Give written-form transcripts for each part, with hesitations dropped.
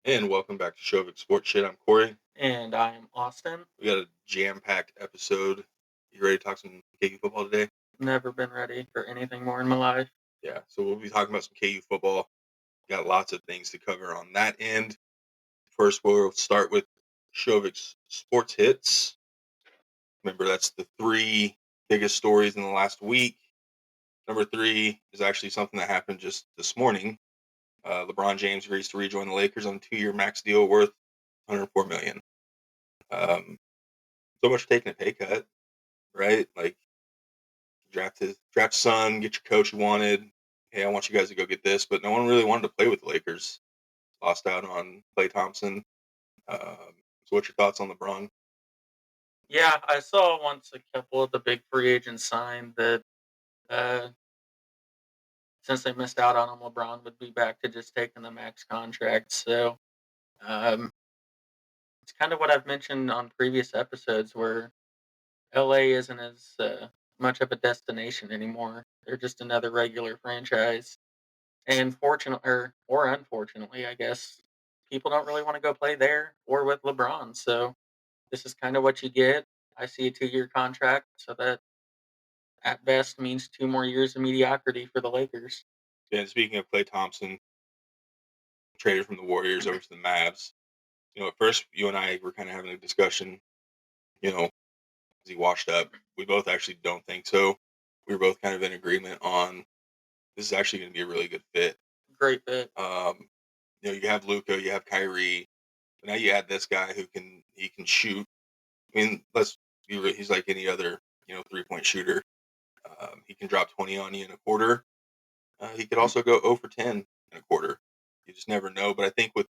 And welcome back to Shovik Sports Shit. I'm Corey. And I am Austin. We got a jam-packed episode. You ready to talk some KU football today? Never been ready for anything more in my life. Yeah. So we'll be talking about some KU football. Got lots of things to cover on that end. First, we'll start with Shovik's sports hits. Remember, that's the three biggest stories in the last week. Number three is actually something that happened just this morning. LeBron James agrees to rejoin the Lakers on a 2-year max deal worth $104 million. So much for taking a pay cut, right? Like draft son, get your coach you wanted. Hey, I want you guys to go get this, but no one really wanted to play with the Lakers. Lost out on Klay Thompson. So, what's your thoughts on LeBron? Yeah, I saw once a couple of the big free agents signed that uh, since they missed out on him, LeBron would be back to just taking the max contract. So um, it's kind of what I've mentioned on previous episodes where LA isn't as much of a destination anymore. They're just another regular franchise. And fortunately, or unfortunately, I guess, people don't really want to go play there or with LeBron. So this is kind of what you get. I see a 2-year contract, so that at best means 2 more years of mediocrity for the Lakers. Yeah, and speaking of Klay Thompson, traded from the Warriors over to the Mavs. At first, you and I were kind of having a discussion. Is he washed up? We both actually don't think so. We were both kind of in agreement on this is actually going to be a really good fit. Great fit. You have Luca, you have Kyrie, but now you add this guy he can shoot. I mean, he's like any other 3-point shooter. He can drop 20 on you in a quarter. He could also go 0 for 10 in a quarter. You just never know. But I think with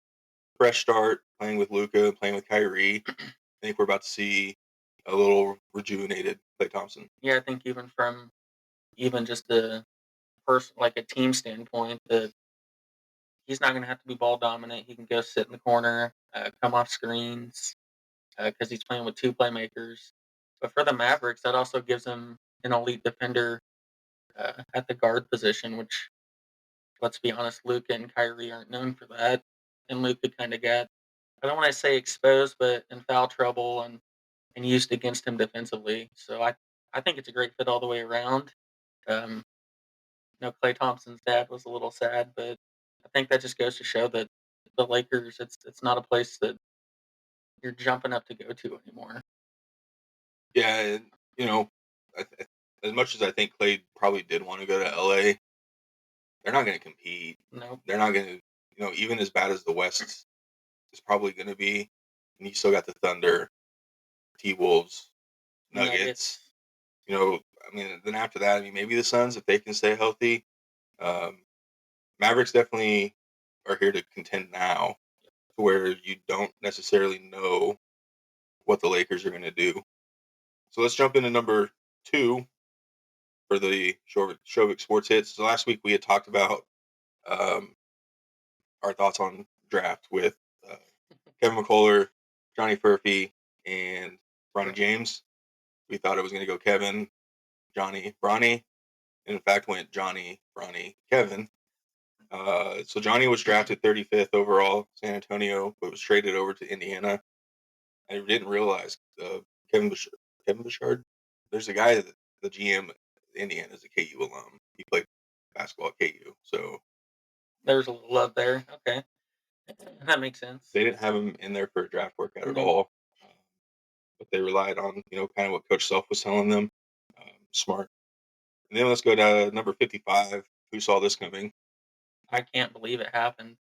fresh start, playing with Luca, playing with Kyrie, I think we're about to see a little rejuvenated Klay Thompson. Yeah, I think even from even just the person like a team standpoint, that he's not going to have to be ball dominant. He can go sit in the corner, come off screens, because he's playing with two playmakers. But for the Mavericks, that also gives him an elite defender at the guard position, which, let's be honest, Luka and Kyrie aren't known for that. And Luka kind of got, I don't want to say exposed, but in foul trouble and used against him defensively. So I think it's a great fit all the way around. Um, Klay Thompson's dad was a little sad, but I think that just goes to show that the Lakers, it's not a place that you're jumping up to go to anymore. Yeah, and, as much as I think Klay probably did want to go to LA, they're not going to compete. No, They're not going to, even as bad as the West is probably going to be, and you still got the Thunder, T Wolves, Nuggets. Nuggets. Then after that, maybe the Suns if they can stay healthy. Um, Mavericks definitely are here to contend now, to where you don't necessarily know what the Lakers are going to do. So let's jump into number two for the Shovik Sports Hits. So last week we had talked about um, our thoughts on draft with uh, Kevin McCullough, Johnny Furphy, and Bronny James. We thought it was going to go Kevin, Johnny, Bronny, and in fact went Johnny, Bronny, Kevin. So Johnny was drafted 35th overall, San Antonio, but was traded over to Indiana. I didn't realize Kevin Bouchard. Kevin Bouchard. There's a guy that the GM at Indiana is a KU alum. He played basketball at KU, so There's a little love there. Okay, that makes sense. they didn't have him in there for a draft workout at Nope, all. Um, but they relied on kind of what Coach Self was telling them. Smart. And then let's go to number 55. Who saw this coming? I can't believe it happened.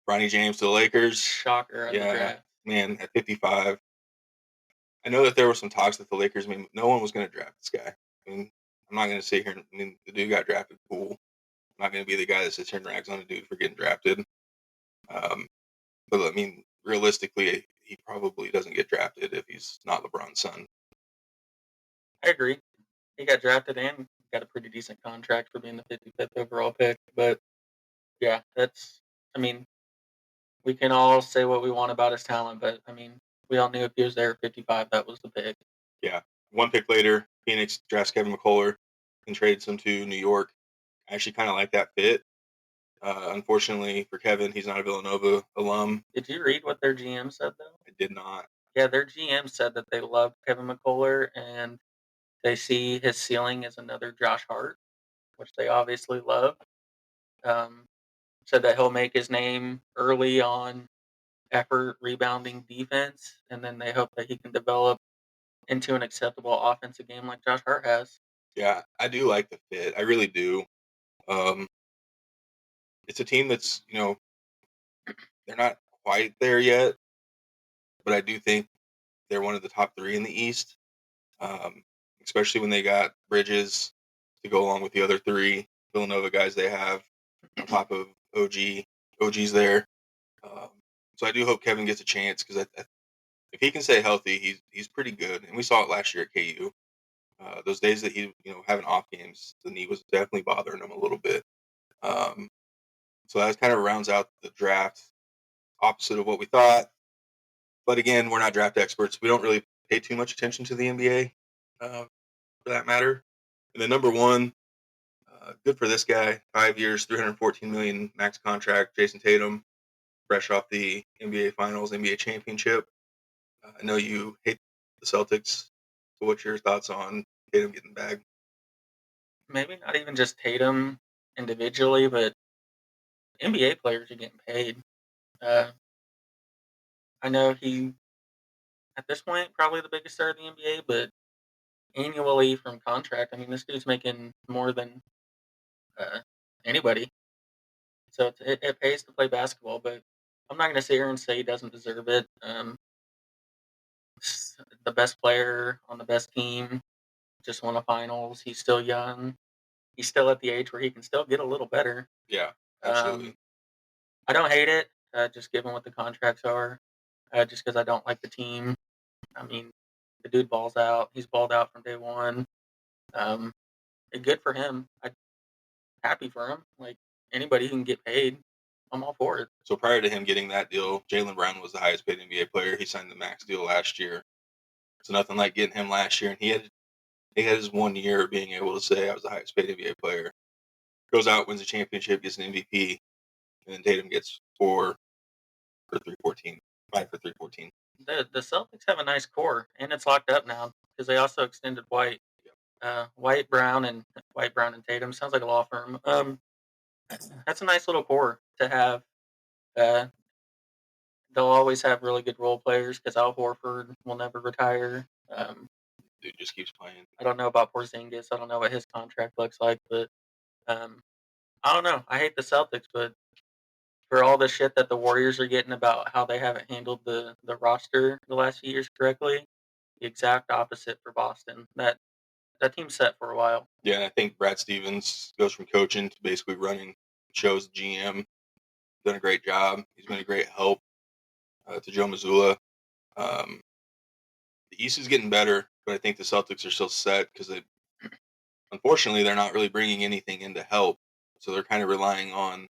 Bronny James to the Lakers. Shocker of the Yeah, draft. man, at 55. I know that there were some talks that the Lakers, no one was going to draft this guy. I'm not going to sit here the dude got drafted. Cool. I'm not going to be the guy that sits here and rags on a dude for getting drafted. Um, but realistically, he probably doesn't get drafted if he's not LeBron's son. I agree. He got drafted and got a pretty decent contract for being the 55th overall pick. But yeah, I mean, we can all say what we want about his talent, but I mean, we all knew if he was there at 55, that was the pick. Yeah. One pick later, Phoenix drafts Kevin McCullough and trades him to New York. I actually kind of like that fit. Unfortunately for Kevin, he's not a Villanova alum. Did you read what their GM said though? I did not. Yeah, their GM said that they love Kevin McCullough and they see his ceiling as another Josh Hart, which they obviously love. Um, Said that he'll make his name early on effort, rebounding, defense, and then they hope that he can develop into an acceptable offensive game like Josh Hart has. Yeah, I do like the fit. I really do. Um, it's a team that's, they're not quite there yet, but I do think they're one of the top three in the East, um, especially when they got Bridges to go along with the other three Villanova guys they have on top of OG. OG's there. Um, so I do hope Kevin gets a chance because if he can stay healthy, he's pretty good, and we saw it last year at KU. Those days that he, having off games, the knee was definitely bothering him a little bit. Um, so that kind of rounds out the draft, opposite of what we thought. But again, we're not draft experts. We don't really pay too much attention to the NBA, for that matter. And then number one, good for this guy. 5 years, 314 million max contract. Jason Tatum, fresh off the NBA Finals, NBA championship. I know you hate the Celtics. So what's your thoughts on Tatum getting the bag? Maybe not even just Tatum individually, but NBA players are getting paid. Uh, I know he, at this point, probably the biggest star in the NBA, but annually from contract, I mean, this dude's making more than uh, anybody. So it pays to play basketball, but I'm not going to sit here and say he doesn't deserve it. The best player on the best team just won a finals. He's still young. He's still at the age where he can still get a little better. Yeah, absolutely. Um, I don't hate it, just given what the contracts are. Just because I don't like the team. I mean, the dude balls out. He's balled out from day one. Um, Good for him. I'm happy for him. Like anybody who can get paid, I'm all for it. So prior to him getting that deal, Jaylen Brown was the highest paid NBA player. He signed the max deal last year. So nothing like getting him last year, and he had his 1 year of being able to say I was the highest paid NBA player. Goes out, wins a championship, gets an MVP, and then Tatum gets 4 for 314, 5 for 314. The Celtics have a nice core, and it's locked up now because they also extended White, White Brown and Tatum. Sounds like a law firm. That's a nice little core to have. Uh, they'll always have really good role players because Al Horford will never retire. Dude just keeps playing. I don't know about Porzingis. I don't know what his contract looks like, but um, I don't know. I hate the Celtics, but for all the shit that the Warriors are getting about how they haven't handled the roster the last few years correctly, the exact opposite for Boston. That team's set for a while. Yeah, and I think Brad Stevens goes from coaching to basically running shows GM. Done a great job. He's been a great help to Joe Mazzulla. Um, the East is getting better, but I think the Celtics are still set because unfortunately they're not really bringing anything in to help. So they're kind of relying on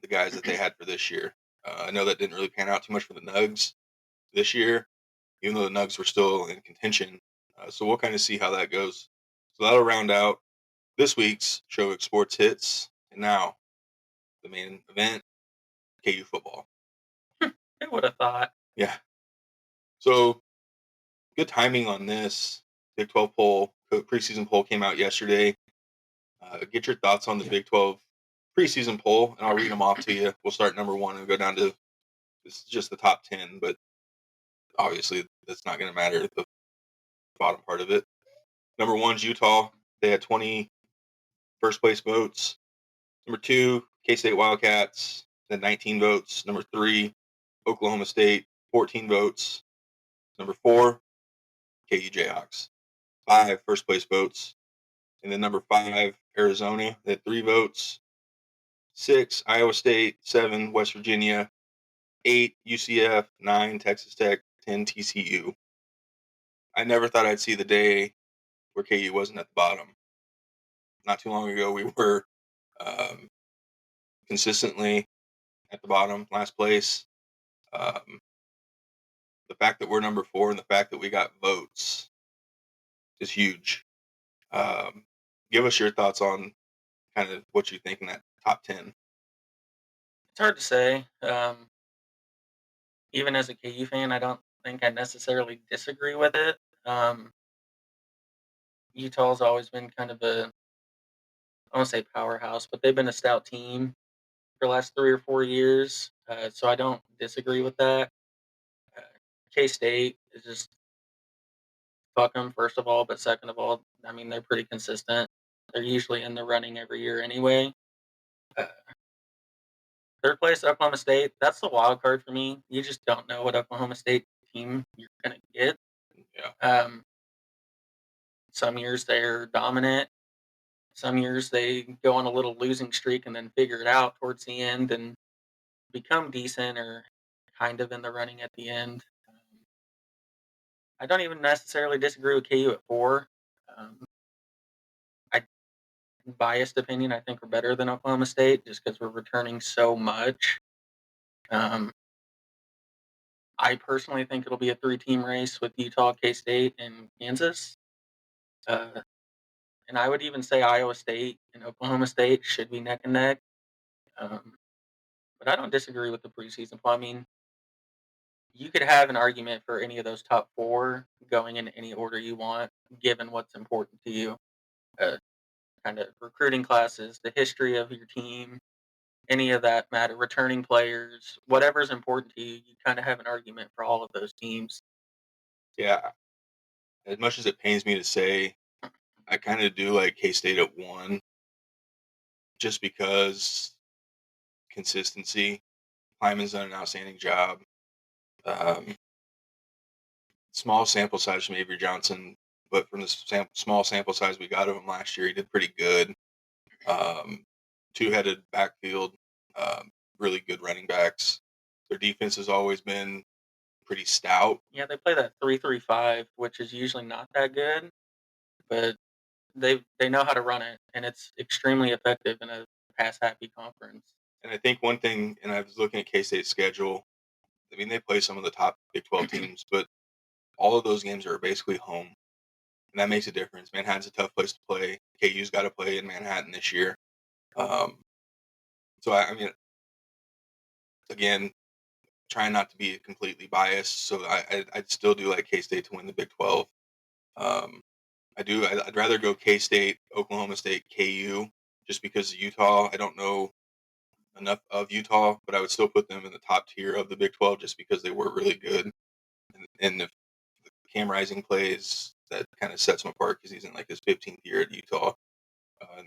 the guys that they had for this year. I know that didn't really pan out too much for the Nugs this year, even though the Nugs were still in contention. So we'll kind of see how that goes. So that'll round out this week's Show Sports Hits. And now, the main event, KU football. Who would have thought? Yeah. So good timing on this. Big 12 poll, preseason poll came out yesterday. Get your thoughts on the Big 12 preseason poll, and I'll read them off to you. We'll start number one and go down to this is just the top 10, but obviously that's not going to matter, the bottom part of it. Number one's Utah. They had 20 first place votes. Number two, K-State Wildcats, had 19 votes. Number three, Oklahoma State, 14 votes. Number four, KU Jayhawks, 5 first place votes. And then number 5, Arizona, they had 3 votes. 6, Iowa State, 7, West Virginia, 8, UCF, 9, Texas Tech, 10, TCU. I never thought I'd see the day where KU wasn't at the bottom. Not too long ago, we were um, consistently at the bottom, last place. Um, the fact that we're number 4 and the fact that we got votes is huge. Give us your thoughts on kind of what you think in that top 10. It's hard to say. Even as a KU fan, I don't think I necessarily disagree with it. Um, Utah's always been kind of I won't say powerhouse, but they've been a stout team for the last 3 or 4 years. So I don't disagree with that. Uh, K State is just fuck them, first of all, but second of all, I mean, they're pretty consistent. They're usually in the running every year anyway. Uh, Third place, Oklahoma State. That's the wild card for me. You just don't know what Oklahoma State team you're gonna get. Yeah, Um, some years they're dominant. Some years they go on a little losing streak and then figure it out towards the end and become decent or kind of in the running at the end. I don't even necessarily disagree with KU at 4. Um, I biased opinion. I think we're better than Oklahoma State just because we're returning so much. Um, I personally think it'll be a 3-team race with Utah, K State, and Kansas. Uh, and I would even say Iowa State and Oklahoma State should be neck and neck. Um, but I don't disagree with the preseason poll. I mean, you could have an argument for any of those top 4 going in any order you want, given what's important to you. Uh, Kind of recruiting classes, the history of your team, any of that matter, returning players, whatever's important to you, you kind of have an argument for all of those teams. yeah. As much as it pains me to say, I kind of do like K State at 1, just because consistency. Hyman's done an outstanding job. Um, Small sample size from Avery Johnson, but from the small sample size we got of him last year, he did pretty good. Um, Two-headed backfield, really good running backs. Their defense has always been pretty stout. Yeah, they play that 3-3-5, which is usually not that good, but they know how to run it, and it's extremely effective in a pass happy conference. And I think one thing, and I was looking at K State's schedule. I mean, they play some of the top Big 12 teams, but all of those games are basically home, and that makes a difference. Manhattan's a tough place to play. KU's got to play in Manhattan this year. Um, I mean, again, trying not to be completely biased, so I'd still do like K State to win the Big 12. Um, I'd rather go K State, Oklahoma State, KU, just because Utah. I don't know enough of Utah, but I would still put them in the top tier of the Big 12 just because they were really good. And if Cam Rising plays, that kind of sets him apart because he's in like his 15th year at Utah. Uh,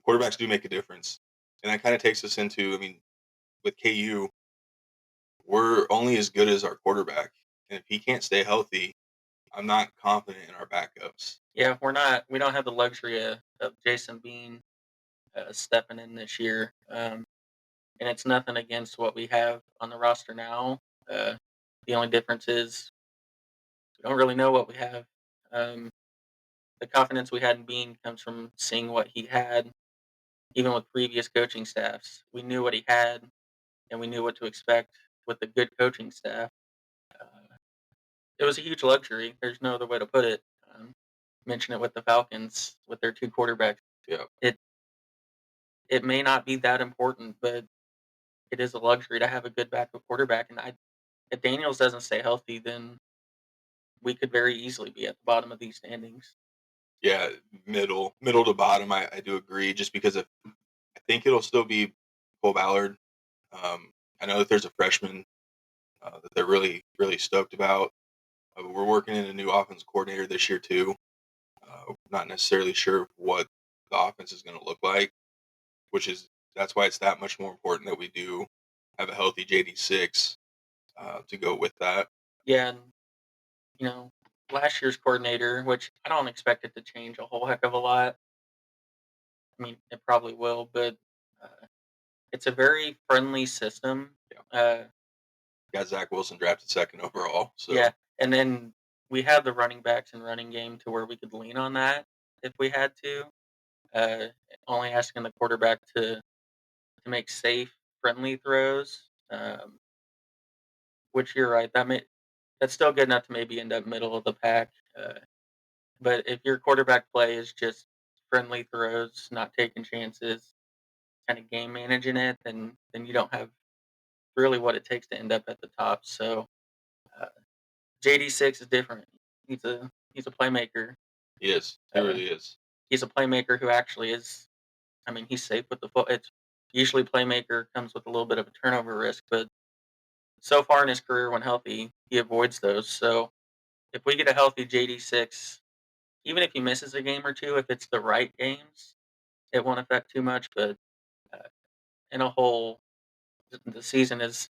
Quarterbacks do make a difference, and that kind of takes us into. I mean, with KU, we're only as good as our quarterback, and if he can't stay healthy, I'm not confident in our backups. Yeah, we don't have the luxury of Jason Bean stepping in this year. And it's nothing against what we have on the roster now. The only difference is we don't really know what we have. Um, the confidence we had in Bean comes from seeing what he had, even with previous coaching staffs. We knew what he had, and we knew what to expect with a good coaching staff. Uh, it was a huge luxury. There's no other way to put it. Mention it with the Falcons with their 2 quarterbacks. Yeah, It it may not be that important, but it is a luxury to have a good backup quarterback. And if Daniels doesn't stay healthy, then we could very easily be at the bottom of these standings. yeah, middle to bottom. I do agree, just because I think it'll still be Cole Ballard. I know that there's a freshman that they're really stoked about. We're working in a new offense coordinator this year too. Not necessarily sure what the offense is going to look like, which is that's why it's that much more important that we do have a healthy JD6 to go with that. Yeah, and you know, last year's coordinator, which I don't expect it to change a whole heck of a lot. I mean, it probably will, but uh, it's a very friendly system. Yeah, Uh, got Zach Wilson drafted second overall, so yeah, and then we have the running backs and running game to where we could lean on that if we had to. Uh, Only asking the quarterback to make safe, friendly throws. Which you're right, that's still good enough to maybe end up middle of the pack. But if your quarterback play is just friendly throws, not taking chances, kind of game managing it, then you don't have really what it takes to end up at the top. So uh, JD6 is different. He's a playmaker. Yes, he Uh, really is. he's a playmaker who actually is. I mean, he's safe with the foot. It's usually playmaker comes with a little bit of a turnover risk, but so far in his career, when healthy, he avoids those. So if we get a healthy JD6, even if he misses a game or two, if it's the right games, it won't affect too much. But uh, in a whole, the season is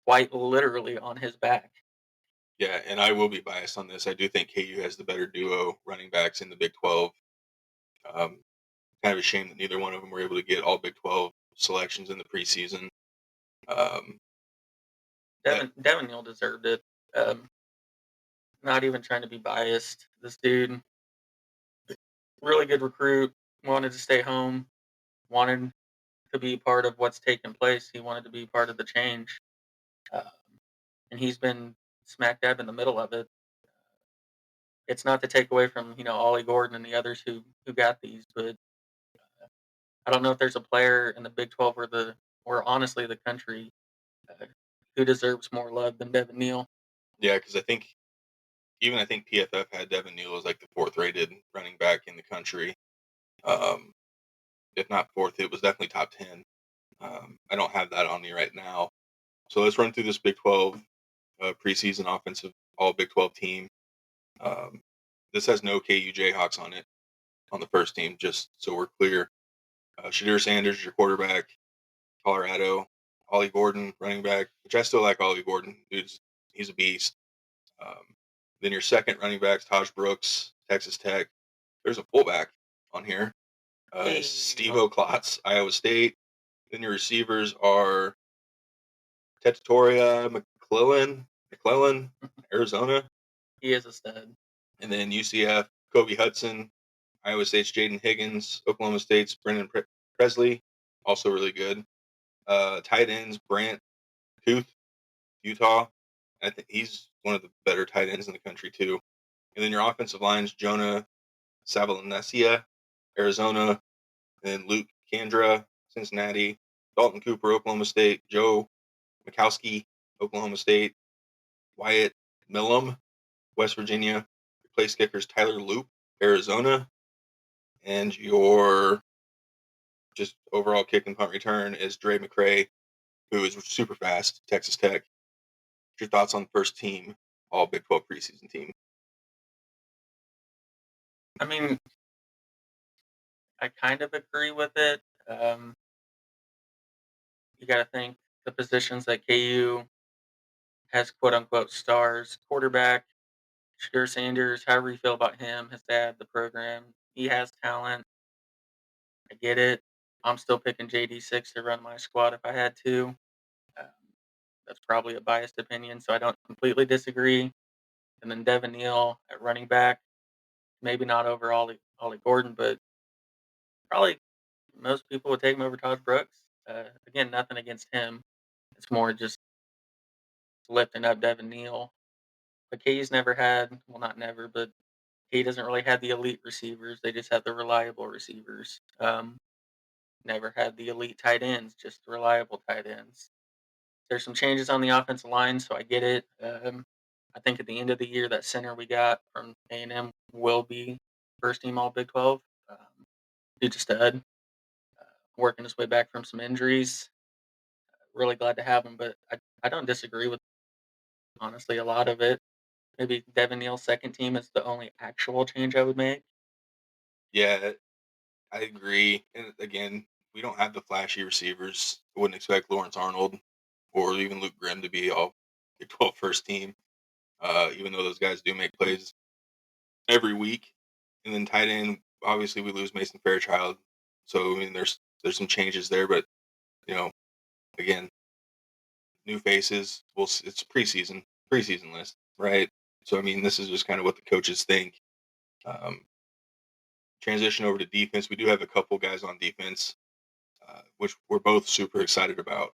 quite literally on his back. Yeah, and I will be biased on this. I do think KU has the better duo running backs in the Big 12. Um, Kind of a shame that neither one of them were able to get all Big 12 selections in the preseason. Um, but Devin Neal deserved it. Um, Not even trying to be biased. This dude, really good recruit, wanted to stay home, wanted to be part of what's taking place. He wanted to be part of the change, um, and he's been smack dab in the middle of it. It's not to take away from Ollie Gordon and the others who got these, but I don't know if there's a player in the Big 12 or honestly the country uh, who deserves more love than Devin Neal. yeah, because I think PFF had Devin Neal as like the fourth rated running back in the country. Um, if not fourth, it was definitely top 10. I don't have that on me right now. So let's run through this Big 12 preseason offensive all Big 12 team. Um, this has no KU Jayhawks on it on the first team, just so we're clear. Shadir Sanders, your quarterback, Colorado. Ollie Gordon, running back, which I still like Ollie Gordon. He's a beast. Um, then your second running back's Taj Brooks, Texas Tech. There's a fullback on here. Hey, Steve-O Klotz, Iowa State. Then your receivers are Tetatoria McClellan, Arizona. he is a stud. And then UCF, Kobe Hudson, Iowa State's Jaden Higgins, Oklahoma State's Brendan Presley, also really good. Tight ends, Brant Kuth, Utah. I think he's one of the better tight ends in the country too. And then your offensive lines, Jonah Savalanesia, Arizona, and then Luke Kandra, Cincinnati, Dalton Cooper, Oklahoma State, Joe Mikowski, Oklahoma State, Wyatt Millum, West Virginia. Your place kickers, Tyler Loop, Arizona, and your just overall kick and punt return is Dre McCray, who is super fast, Texas Tech. What's your thoughts on the first team, all Big 12 preseason team? I mean, I kind of agree with it. You got to think the positions that KU has quote unquote stars, quarterback, Shadur Sanders, however you feel about him, his dad, the program. He has talent. I get it. I'm still picking JD6 to run my squad if I had to. Um, that's probably a biased opinion, so I don't completely disagree. And then Devin Neal at running back, maybe not over Ollie Gordon, but probably most people would take him over Todd Brooks. Again, nothing against him. It's more just lifting up Devin Neal. But KU's never had, well, not never, but he doesn't really have the elite receivers. They just have the reliable receivers. Never had the elite tight ends, just reliable tight ends. There's some changes on the offensive line, so I get it. I think at the end of the year, that center we got from A&M will be first team All Big 12. Dude's a stud, working his way back from some injuries. Really glad to have him, but I don't disagree with honestly a lot of it. Maybe Devin Neal's second team is the only actual change I would make. Yeah, I agree. And again, we don't have the flashy receivers. I wouldn't expect Lawrence Arnold or even Luke Grimm to be all Big 12 first team, even though those guys do make plays every week. And then tight end, obviously we lose Mason Fairchild. So I mean there's some changes there, but you know, again, new faces. It's preseason list, right? So I mean, this is just kind of what the coaches think. Um, Transition over to defense. We do have a couple guys on defense, which we're both super excited about.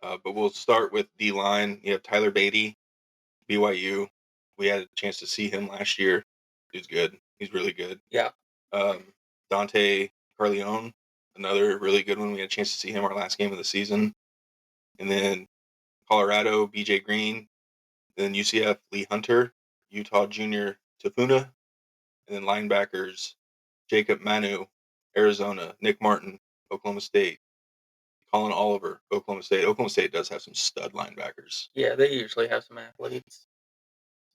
But we'll start with D line. You have Tyler Beatty, BYU. We had a chance to see him last year. He's good. He's really good. Yeah. Um, Dante Carleone, another really good one. We had a chance to see him our last game of the season. And then Colorado, B.J. Green. Then UCF, Lee Hunter. Utah Junior Tafuna. And then linebackers, Jacob Manu, Arizona. Nick Martin, Oklahoma State. Colin Oliver, Oklahoma State. Oklahoma State does have some stud linebackers. Yeah, they usually have some athletes.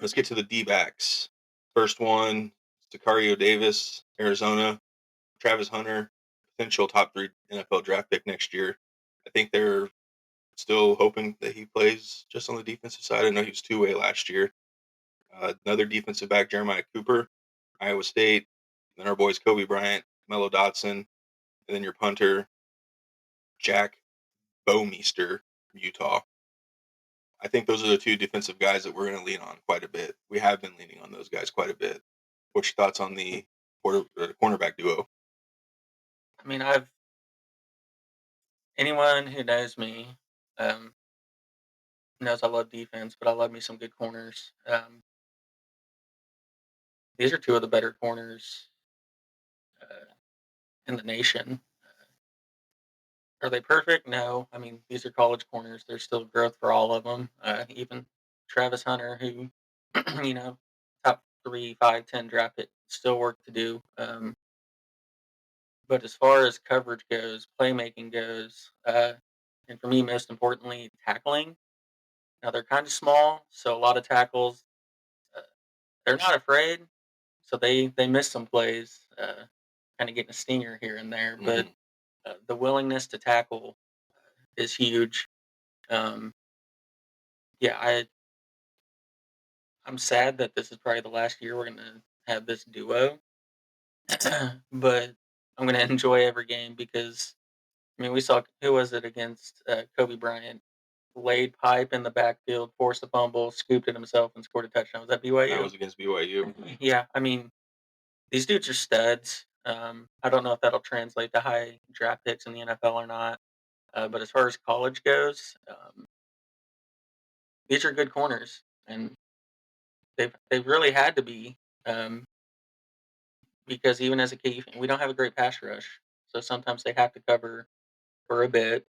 Let's get to the D-backs. First one, Sicario Davis, Arizona. Travis Hunter, potential top 3 NFL draft pick next year. I think they're still hoping that he plays just on the defensive side. I know he was two-way last year. Another defensive back, Jeremiah Cooper, Iowa State. Then our boys Kobe Bryant, Melodotson. And then your punter, Jack Bowmeister from Utah. I think those are the 2 defensive guys that we're going to lean on quite a bit. We have been leaning on those guys quite a bit. What's your thoughts on the cornerback duo? I mean, anyone who knows me knows I love defense, but I love me some good corners. These are 2 of the better corners in the nation. Are they perfect? No. I mean, these are college corners. There's still growth for all of them. Even Travis Hunter, who, top 3, 5, 10 draft pick, still work to do. But as far as coverage goes, playmaking goes, and for me, most importantly, tackling. Now they're kind of small, so a lot of tackles, uh, they're not afraid, so they miss some plays, kind of getting a stinger here and there. But the willingness to tackle is huge. Um, yeah, I'm sad that this is probably the last year we're gonna have this duo, but I'm gonna enjoy every game because I mean we saw who was it against Kobe Bryant laid pipe in the backfield, forced a fumble, scooped it himself, and scored a touchdown. Was that That BYU? was against BYU. Yeah, I mean these dudes are studs. I don't know if that'll translate to high draft picks in the NFL or not, but as far as college goes, these are good corners, and they've really had to be um, because even as a key, we don't have a great pass rush, so sometimes they have to cover for a bit.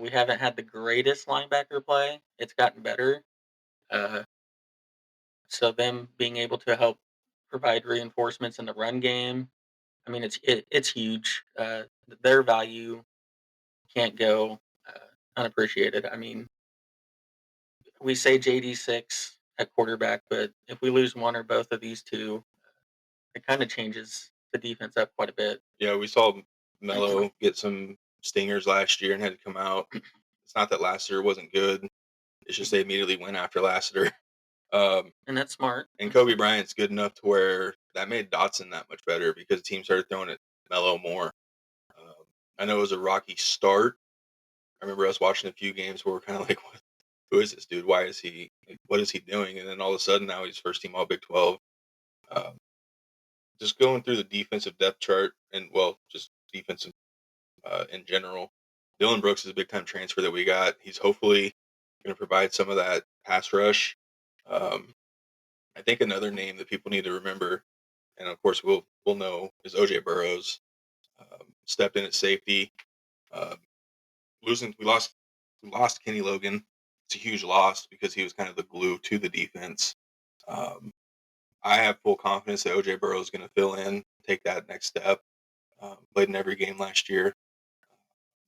We haven't had the greatest linebacker play; it's gotten better. Uh, so them being able to help provide reinforcements in the run game, I mean, it's huge. Their value can't go unappreciated. I mean, we say JD6 at quarterback, but if we lose one or both of these 2, it kind of changes the defense up quite a bit. Yeah, we saw Melo get some stingers last year and had to come out. It's not that Lassiter wasn't good. It's just they immediately went after Lassiter. And that's smart. And Kobe Bryant's good enough to where that made Dotson that much better because the team started throwing at Melo more. Um, I know it was a rocky start. I remember us watching a few games where we're kind of like, who is this dude? Why is he? Like, what is he doing? And then all of a sudden now he's first team All Big 12. Um, just going through the defensive depth chart and just defensive in general. Dylan Brooks is a big time transfer that we got. He's hopefully going to provide some of that pass rush. Um, I think another name that people need to remember, and of course we'll know, is OJ Burrows. Stepped in at safety. Uh, we lost Kenny Logan. It's a huge loss because he was kind of the glue to the defense. I have full confidence that OJ Burrows is going to fill in, take that next step. Played in every game last year.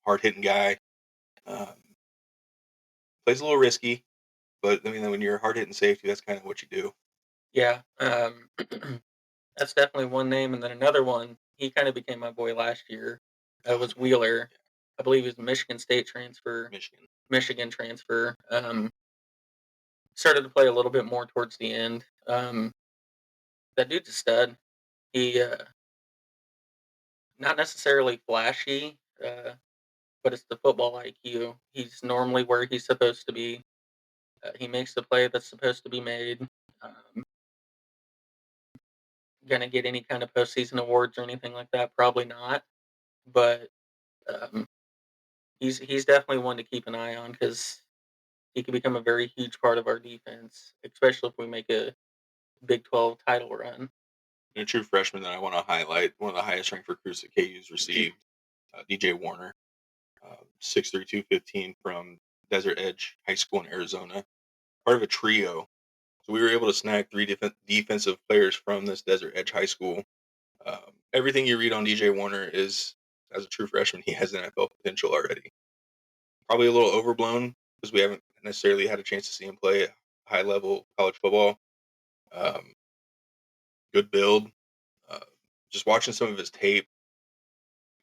Hard hitting guy. Um, Plays a little risky, but I mean, when you're a hard hitting safety, that's kind of what you do. Yeah, that's definitely one name, and then another one. He kind of became my boy last year. Was Wheeler. I believe he was a Michigan State transfer. Michigan. Michigan transfer. Started to play a little bit more towards the end. That dude's a stud. He not necessarily flashy, but it's the football IQ. He's normally where he's supposed to be. He makes the play that's supposed to be made. Um, gonna get any kind of postseason awards or anything like that? Probably not. But um, he's definitely one to keep an eye on because he could become a very huge part of our defense, especially if we make a Big 12 title run. And a true freshman that I want to highlight, one of the highest ranked recruits that KU's received, DJ Warner, 6'3", 215 from Desert Edge High School in Arizona, part of a trio. So we were able to snag three different defensive players from this Desert Edge High School. Everything you read on DJ Warner is, as a true freshman, he has NFL potential already. Probably a little overblown because we haven't necessarily had a chance to see him play at high level college football. Um, Good build. Uh, just watching some of his tape,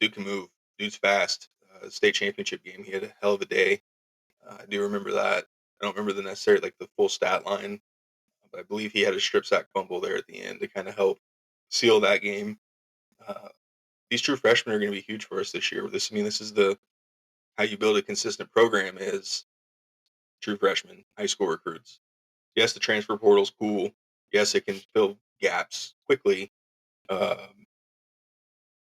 dude can move. Dude's fast. State championship game, he had a hell of a day. I do remember that. I don't remember the necessary like the full stat line, but I believe he had a strip sack fumble there at the end to kind of help seal that game. Uh, these true freshmen are going to be huge for us this year. This is the how you build a consistent program is true freshmen, high school recruits. Yes, the transfer portal's cool. Yes, it can fill gaps quickly. Um,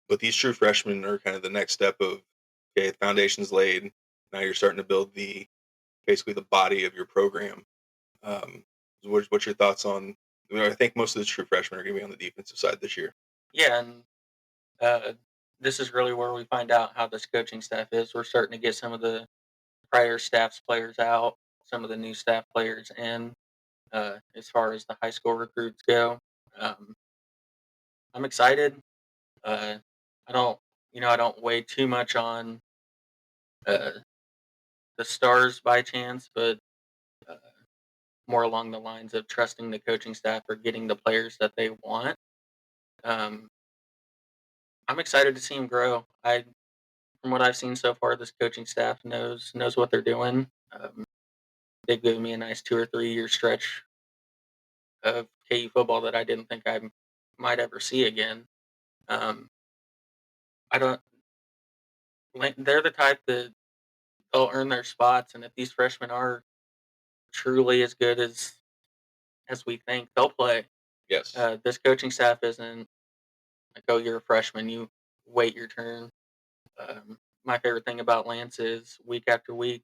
but these true freshmen are kind of the next step of okay, the foundation's laid. Now you're starting to build the basically the body of your program. Um, what's your thoughts on? I think most of the true freshmen are going to be on the defensive side this year. Yeah, and uh, this is really where we find out how this coaching staff is. We're starting to get some of the prior staff's players out, some of the new staff players in. As far as the high school recruits go, um, I'm excited. Uh, I don't, I don't weigh too much on uh, the stars by chance, but uh, more along the lines of trusting the coaching staff for getting the players that they want. Um, I'm excited to see him grow. From what I've seen so far, this coaching staff knows what they're doing. They've given me a nice 2 or 3 year stretch of KU football that I didn't think I might ever see again. Um, I don't. Like, they're the type that they'll earn their spots, and if these freshmen are truly as good as we think, they'll play. Yes. This coaching staff isn't like, oh, you're a freshman, you wait your turn. My favorite thing about Lance is week after week,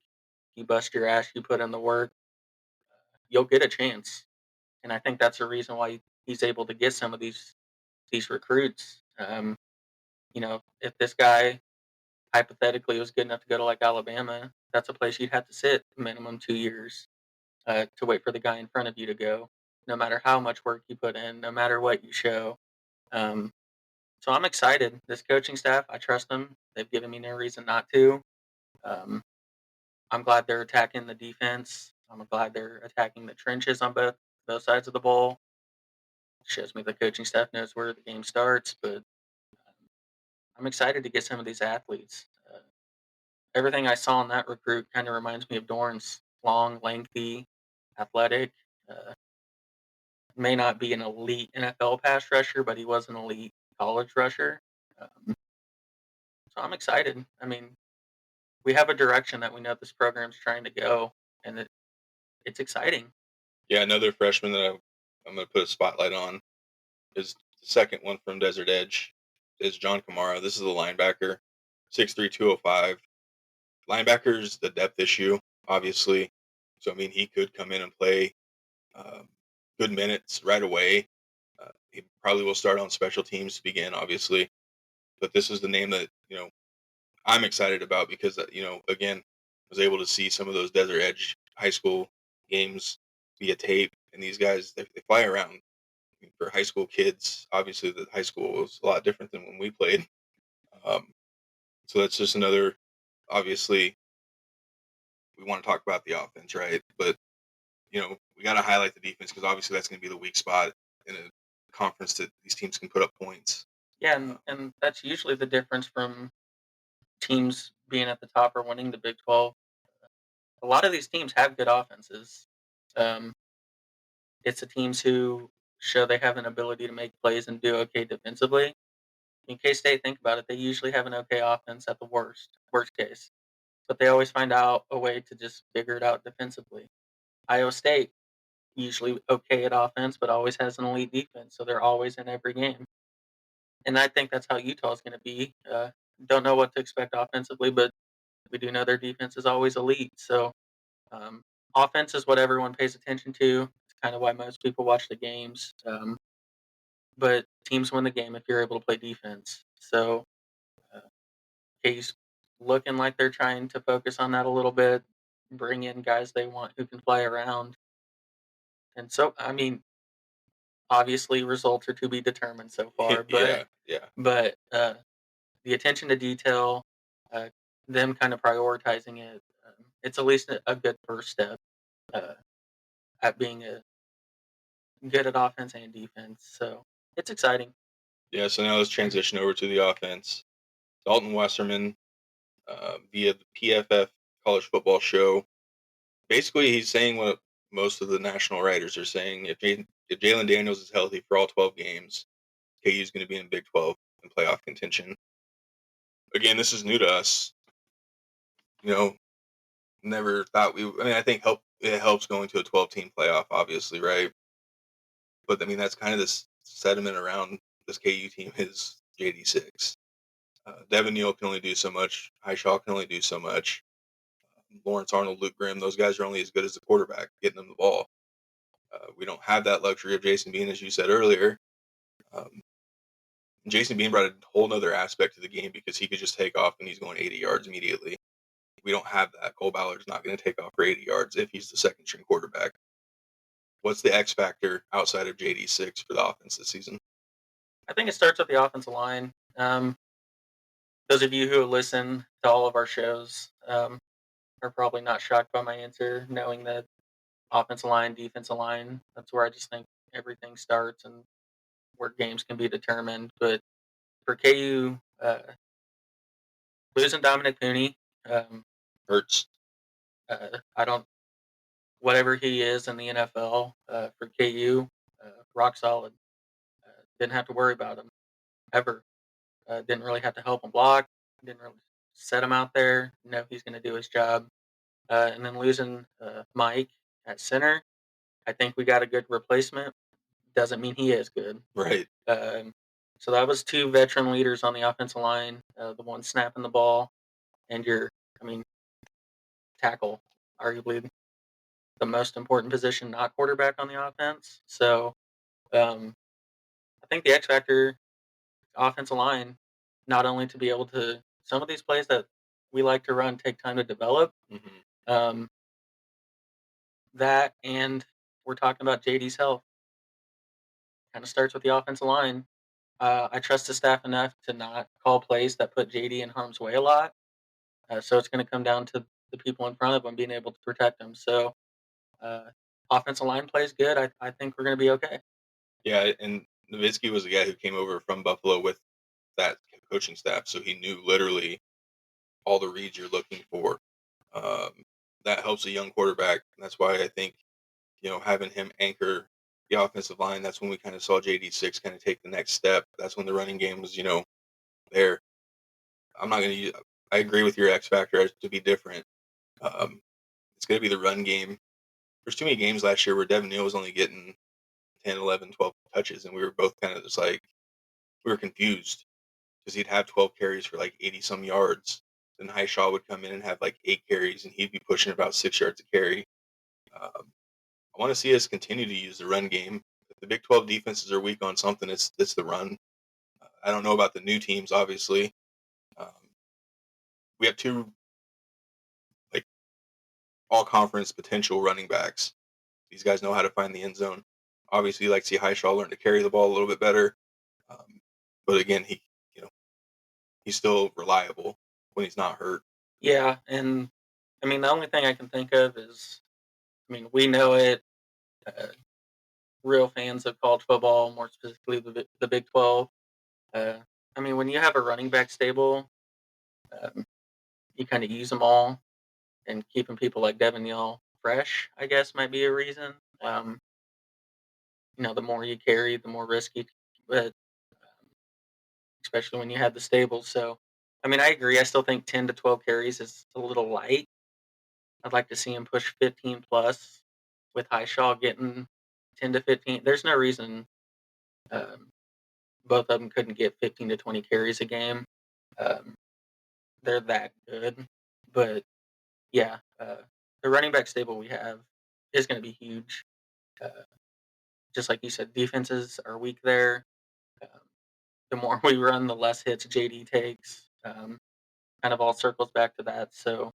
you bust your ass, you put in the work, you'll get a chance. And I think that's the reason why he's able to get some of these recruits. If this guy hypothetically was good enough to go to like Alabama, that's a place you'd have to sit minimum 2 years to wait for the guy in front of you to go. No matter how much work you put in, no matter what you show. Um, so I'm excited. This coaching staff, I trust them. They've given me no reason not to. Um, I'm glad they're attacking the defense. I'm glad they're attacking the trenches on both sides of the ball. Shows me the coaching staff knows where the game starts, but I'm excited to get some of these athletes. Everything I saw in that recruit kind of reminds me of Dorn's long, lengthy, athletic. Uh, may not be an elite NFL pass rusher, but he was an elite college rusher. So I'm excited. I mean, we have a direction that we know this program's trying to go, and it's exciting. Yeah, another freshman that I'm going to put a spotlight on is the second one from Desert Edge is John Kamara. This is a linebacker, 6'3", 205. Linebackers, the depth issue, obviously. So, I mean, he could come in and play um, good minutes right away. He probably will start on special teams to begin, obviously. But this is the name that, I'm excited about because, again, was able to see some of those Desert Edge high school games via tape. And these guys, they fly around. I mean, for high school kids, obviously the high school was a lot different than when we played. Um, so that's just another, obviously, we want to talk about the offense, right? But, we got to highlight the defense because obviously that's going to be the weak spot in a conference that these teams can put up points. Yeah, Uh, and that's usually the difference from teams being at the top or winning the Big 12. A lot of these teams have good offenses. Um, it's the teams who show they have an ability to make plays and do okay defensively. In K State, think about it, they usually have an okay offense at the worst case, but they always find out a way to just figure it out defensively. Iowa State usually okay at offense, but always has an elite defense, so they're always in every game. And I think that's how Utah is going to be. Don't know what to expect offensively, but we do know their defense is always elite. So um, offense is what everyone pays attention to. It's kind of why most people watch the games. But teams win the game if you're able to play defense. So uh, K's looking like they're trying to focus on that a little bit. bring in guys they want who can fly around. And so, I mean, obviously results are to be determined so far, Yeah, yeah. but the attention to detail, uh, them kind of prioritizing it, it's at least a good first step uh, at being good at offense and defense. So it's exciting. Yeah, so now let's transition over to the offense. Dalton Wasserman, via the PFF College Football Show, basically he's saying what most of the national writers are saying. If Jalen Daniels is healthy for all 12 games, KU is going to be in Big 12 and playoff contention. Again, this is new to us. You know, never thought we. I mean, I think it helps going to a 12-team playoff, obviously, right? But I mean, that's kind of this sediment around this KU team is JD6. Devin Neal can only do so much. Highshaw can only do so much. Lawrence Arnold, Luke Grimm, those guys are only as good as the quarterback getting them the ball. We don't have that luxury of Jason Bean, as you said earlier. Um, Jason Bean brought a whole nother aspect to the game because he could just take off and he's going 80 yards immediately. We don't have that. Cole Ballard's not going to take off for 80 yards if he's the second string quarterback. What's the X factor outside of JD6 for the offense this season? I think it starts with the offensive line. Those of you who listen to all of our shows are probably not shocked by my answer, knowing that offensive line, defensive line, that's where I just think everything starts and where games can be determined. But for KU, losing Dominic Cooney, um, Hurts. I don't, whatever he is in the NFL for KU, rock solid. Didn't have to worry about him ever. Didn't really have to help him block. Didn't really set him out there. Know he's going to do his job. And then losing Mike at center, I think we got a good replacement. Doesn't mean he is good. Right. Um, so that was two veteran leaders on the offensive line. The one snapping the ball, and I mean, tackle, arguably the most important position, not quarterback on the offense. So um, I think the X factor, offensive line, not only to be able to some of these plays that we like to run take time to develop. Mm-hmm. Um, that and we're talking about JD's health. Kind of starts with the offensive line. I trust the staff enough to not call plays that put JD in harm's way a lot. So it's going to come down to the people in front of him being able to protect him. So uh, offensive line plays good. I think we're going to be okay. Yeah, and Nowitzki was a guy who came over from Buffalo with that coaching staff, so he knew literally all the reads you're looking for. Um, that helps a young quarterback. And that's why I think having him anchor the offensive line. That's when we kind of saw JD6 kind of take the next step. That's when the running game was there. I'm not going to use. I agree with your X factor to be different. It's going to be the run game. There's too many games last year where Devin Neal was only getting 10, 11, 12 touches, and we were both kind of just like we were confused because he'd have 12 carries for like 80 some yards. Then Highshaw would come in and have like 8 carries, and he'd be pushing about 6 yards a carry. I want to see us continue to use the run game. If the Big 12 defenses are weak on something, it's the run. I don't know about the new teams, obviously. Um, we have two like all conference potential running backs. These guys know how to find the end zone. Obviously, like see Highshaw learn to carry the ball a little bit better. Um, but again, he's still reliable when he's not hurt. Yeah, and I mean the only thing I can think of is, I mean we know it. Uh, Real fans of college football, more specifically the Big 12. Uh, I mean when you have a running back stable, um, you kind of use them all, and keeping people like Devin Neal fresh, I guess, might be a reason. The more you carry, the more risky, but especially when you have the stables. So, I mean, I agree. I still think 10 to 12 carries is a little light. I'd like to see him push 15 plus with Highshaw getting 10 to 15. There's no reason um, both of them couldn't get 15 to 20 carries a game. Um, they're that good. But yeah, the running back stable we have is going to be huge. Uh, just like you said, defenses are weak there. Um, the more we run, the less hits JD takes. Kind of all circles back to that. So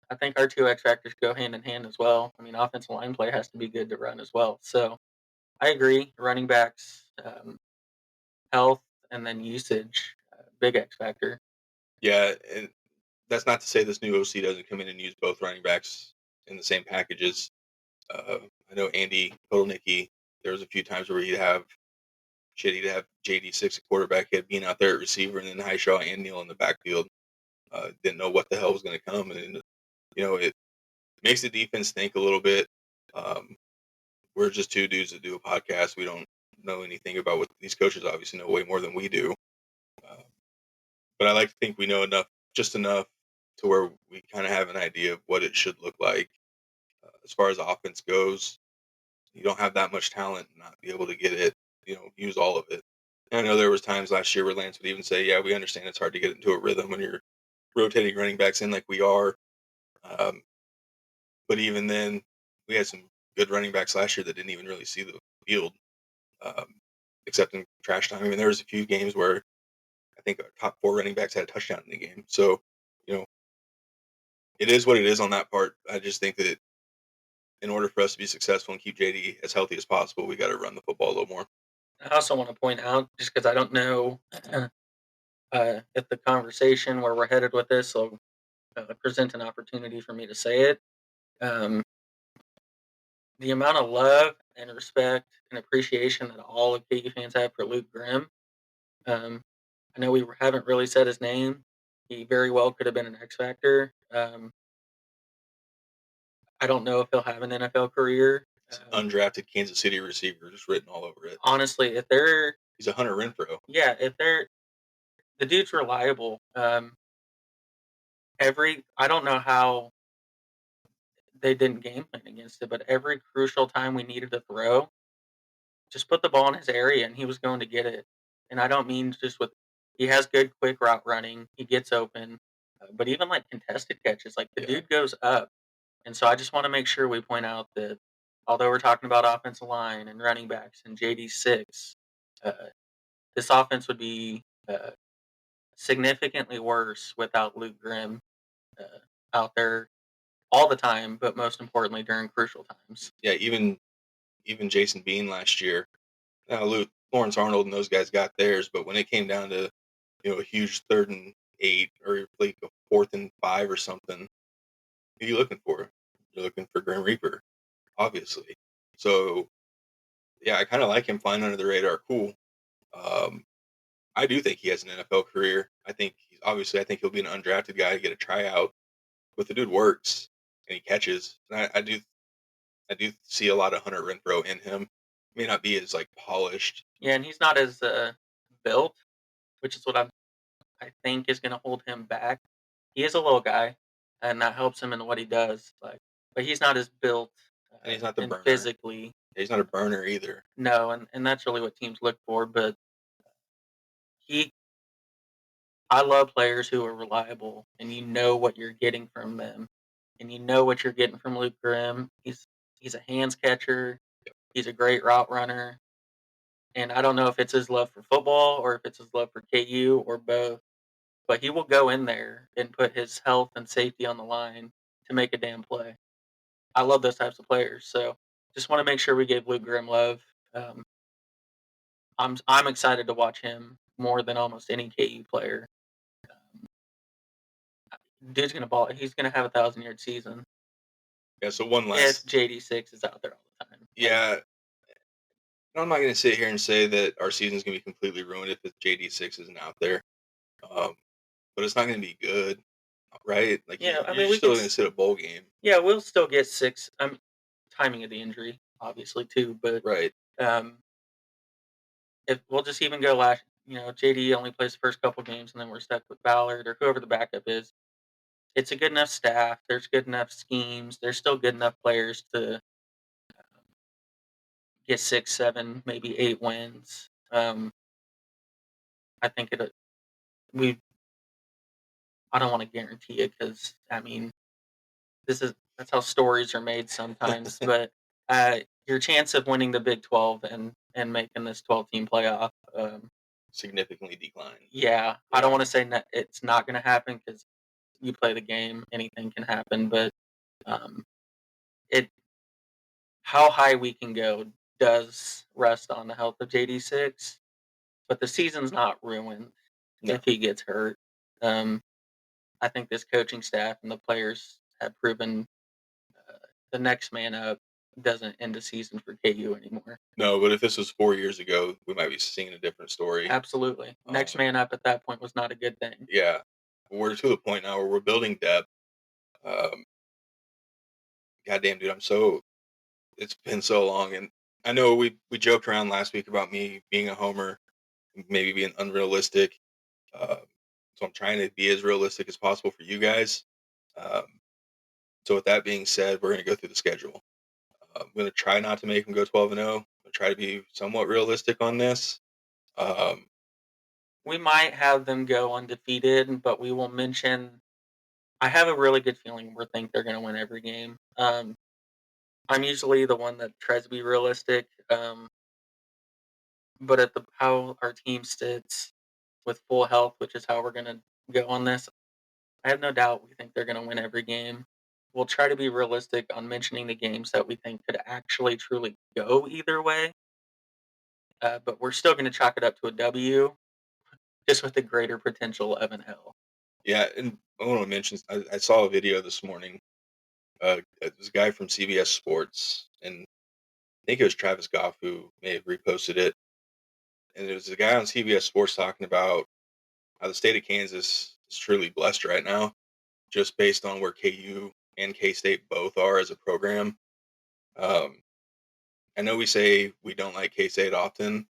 I think our two X factors go hand in hand as well. I mean, offensive line play has to be good to run as well. So I agree. Running backs, health, and then usage, big X factor. Yeah, and that's not to say this new OC doesn't come in and use both running backs in the same packages. I know Andy Kotelnicki, there was a few times where he'd have JD6 at quarterback, he had Bean out there at receiver, and then Highshaw and Neal in the backfield. Didn't know what the hell was going to come, and it makes the defense think a little bit. Um, we're just two dudes that do a podcast. We don't know anything about what these coaches obviously know way more than we do. Uh, but I like to think we know just enough to where we kind of have an idea of what it should look like as far as offense goes. You don't have that much talent and not be able to get it, use all of it. And I know there was times last year where Lance would even say, "Yeah, we understand it's hard to get into a rhythm when you're rotating running backs in like we are." Um, but even then, we had some good running backs last year that didn't even really see the field, um, except in trash time. I mean, there was a few games where I think our top four running backs had a touchdown in the game. So, you know, it is what it is on that part. I just think that in order for us to be successful and keep JD as healthy as possible, we got to run the football a little more. I also want to point out, just because I don't know if the conversation where we're headed with this will present an opportunity for me to say it. Um, the amount of love and respect and appreciation that all of KU fans have for Luke Grimm. Um, I know we haven't really said his name. He very well could have been an X factor. I don't know if he'll have an NFL career. It's undrafted Kansas City receiver just written all over it. Honestly, if they're He's a Hunter Renfro. yeah, if they're the dude's reliable. I don't know how they didn't game plan against it, but every crucial time we needed to throw, just put the ball in his area and he was going to get it. And I don't mean just with he has good quick route running, he gets open, but even like contested catches, like the Yeah. dude goes up. And so I just want to make sure we point out that although we're talking about offensive line and running backs and JD6, uh, this offense would be significantly worse without Luke Grimm uh, out there all the time, but most importantly during crucial times. Yeah, even Jason Bean last year. Now Lawrence Arnold and those guys got theirs, but when it came down to a huge 3rd and 8 or like a 4th and 5 or something, who are you looking for? You're looking for Grim Reaper, obviously. So yeah, I kind of like him flying under the radar. Cool. Um, I do think he has an NFL career. I think he'll be an undrafted guy, get a tryout. But the dude works and he catches. And I do see a lot of Hunter Renfro in him. May not be as like polished. Yeah, and he's not as built, which is what I think is going to hold him back. He is a little guy, and that helps him in what he does. But he's not as built And he's not the and burner. physically. He's not a burner either. No, and that's really what teams look for. But he, I love players who are reliable, and you know what you're getting from them, and you know what you're getting from Luke Grimm. He's a hands catcher. He's a great route runner. And I don't know if it's his love for football or if it's his love for KU or both, but he will go in there and put his health and safety on the line to make a damn play. I love those types of players. So just want to make sure we give Luke Grimm love. Um, I'm excited to watch him more than almost any KU player. Dude's gonna ball. He's gonna have 1,000-yard season Yeah. So one if last. JD6 is out there all the time. Yeah. I'm not going to sit here and say that our season's going to be completely ruined if the JD6 isn't out there. Um, but it's not going to be good, right? Like Yeah, I you're mean we still can. going to sit a bowl game, Yeah, we'll still get 6. Timing of the injury, obviously too, but right? um, if we'll just even go last, JD only plays the first couple games, and then we're stuck with Ballard or whoever the backup is. It's a good enough staff. There's good enough schemes. There's still good enough players to get 6, 7, maybe 8 wins. I think it. We. I don't want to guarantee it because I mean, that's how stories are made sometimes. But your chance of winning the Big 12 and making this 12-team playoff. Significantly declined. Yeah, I don't want to say it's not going to happen because you play the game, anything can happen. But um, it how high we can go does rest on the health of JD6, but the season's not ruined No. if he gets hurt. Um, I think this coaching staff and the players have proven the next man up doesn't end the season for KU anymore. No, but if this was 4 years ago, we might be seeing a different story. Absolutely. Next man up at that point was not a good thing. Yeah. We're to the point now where we're building depth. Goddamn, dude, it's been so long. And I know we joked around last week about me being a homer, maybe being unrealistic. So I'm trying to be as realistic as possible for you guys. Um, so with that being said, we're going to go through the schedule. I'm going to try not to make them go 12-0. I'm going to try to be somewhat realistic on this. We might have them go undefeated, but we will mention. I have a really good feeling we think they're going to win every game. I'm usually the one that tries to be realistic, but at how our team sits with full health, which is how we're going to go on this, I have no doubt we think they're going to win every game. We'll try to be realistic on mentioning the games that we think could actually truly go either way, but we're still going to chalk it up to a W, just with the greater potential of an L. Yeah, and I want to mention, I saw a video this morning. This guy from CBS Sports, and I think it was Travis Goff who may have reposted it. And there was a guy on CBS Sports talking about how the state of Kansas is truly blessed right now, just based on where KU and K-State both are as a program. Um, I know we say we don't like K-State often,